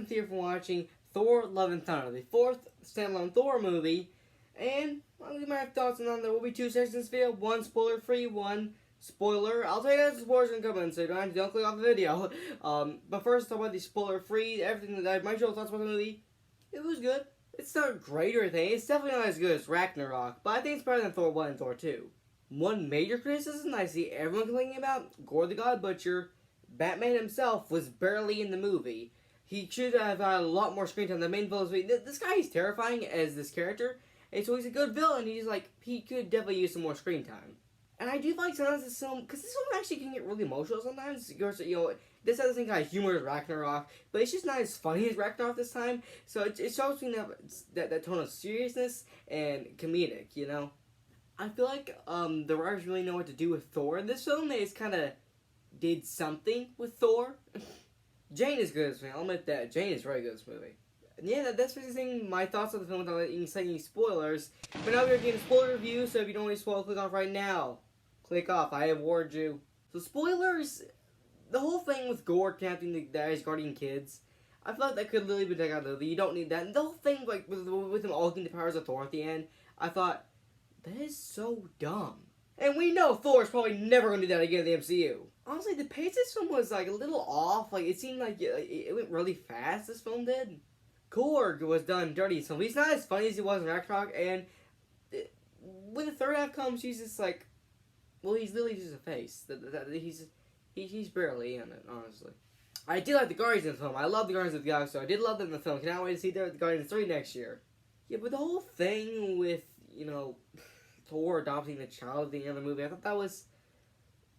in theater for watching Thor: Love and Thunder, the fourth standalone Thor movie. And I'll give my thoughts on that. There will be two sections of this video, one spoiler-free, one spoiler. I'll tell you guys the spoilers are gonna come in, so don't click off the video. But first, talk about the spoiler-free, everything that my show thoughts about the movie. It was good. It's not great or anything. It's definitely not as good as Ragnarok, but I think it's better than Thor 1 and Thor 2. One major criticism I see everyone complaining about, Gore the God Butcher, Batman himself was barely in the movie. He should have had a lot more screen time. The main villain, this guy is terrifying as this character, and so he's a good villain. He could definitely use some more screen time. And I do like sometimes this film, because this film actually can get really emotional sometimes. This has the same kind of humor as Ragnarok, but it's just not as funny as Ragnarok this time. So it shows between that tone of seriousness and comedic, I feel like the writers really know what to do with Thor. This film, they just kind of did something with Thor. Jane is good in this movie, I'll admit that. Jane is very good in this movie. Yeah, that's basically my thoughts on the film without even saying any spoilers. But now we're getting a spoiler review, so if you don't want to spoil, click off right now. Click off, I have warned you. So spoilers, the whole thing with Gore capturing the guy's guardian kids, I feel like that could literally be taken out of the movie. You don't need that. And the whole thing, like, with him all getting the powers of Thor at the end, I thought, that is so dumb. And we know Thor's probably never going to do that again in the MCU. Honestly, the pace of this film was, like, a little off. Like, it seemed like it went really fast, this film did. Korg was done dirty in this film. He's not as funny as he was in Ragnarok, and when the third half comes, he's just like, well, he's literally just a face. He's barely in it, honestly. I did like the Guardians in the film. I love the Guardians of the Galaxy, so I did love them in the film. Cannot wait to see the Guardians 3 next year. Yeah, but the whole thing with, Thor adopting the child at the end of the movie, I thought that was...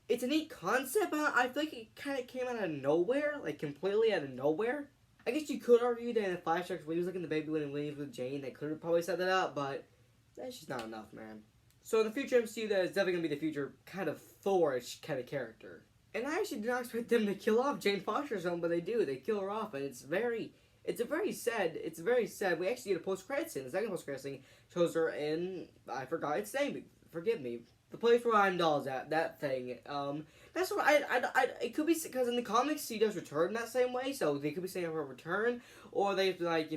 It's a neat concept, but I feel like it kind of came out of nowhere, like completely out of nowhere. I guess you could argue that in the flashbacks when he was looking at the baby when he was with Jane, they could have probably set that up, but that's just not enough, man. So in the future MCU, that is definitely going to be the future kind of Thor-ish kind of character. And I actually did not expect them to kill off Jane Foster's own, but they do. They kill her off, and it's very sad. We actually get a post-credit scene. The second post-credit scene shows her in, I forgot its name, forgive me, the place where Heimdall's at, that thing. That's what it could be, because in the comics, she does return that same way, so they could be saying her return, or they have to, like,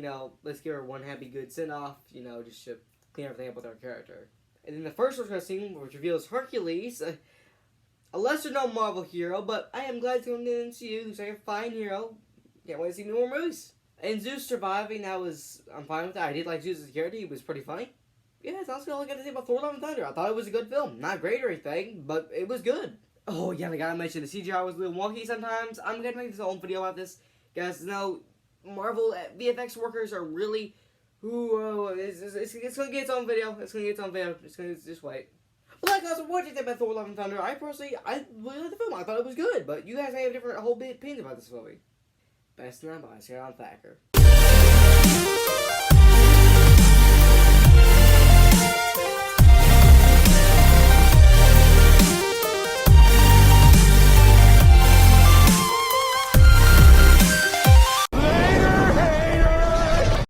let's give her one happy good send-off, just to clean everything up with her character. And then the first post-credit scene, which reveals Hercules, a lesser-known Marvel hero, but I am glad to come to the MCU. Looks like a fine hero. Can't wait to see more movies. And Zeus surviving, I'm fine with that. I did like Zeus' character. He was pretty funny. Yeah, that's honestly all I got to say about Thor: Love and Thunder. I thought it was a good film. Not great or anything, but it was good. Oh, yeah, I gotta mention, the CGI was a little wonky sometimes. I'm gonna make this own video about this. Guys, Marvel VFX workers are really... it's gonna get its own video. Just wait. But like, guys, what did you think about Thor: Love and Thunder? I really liked the film. I thought it was good, but you guys may have different whole big opinions about this movie. Best in my mind, here on Thacker.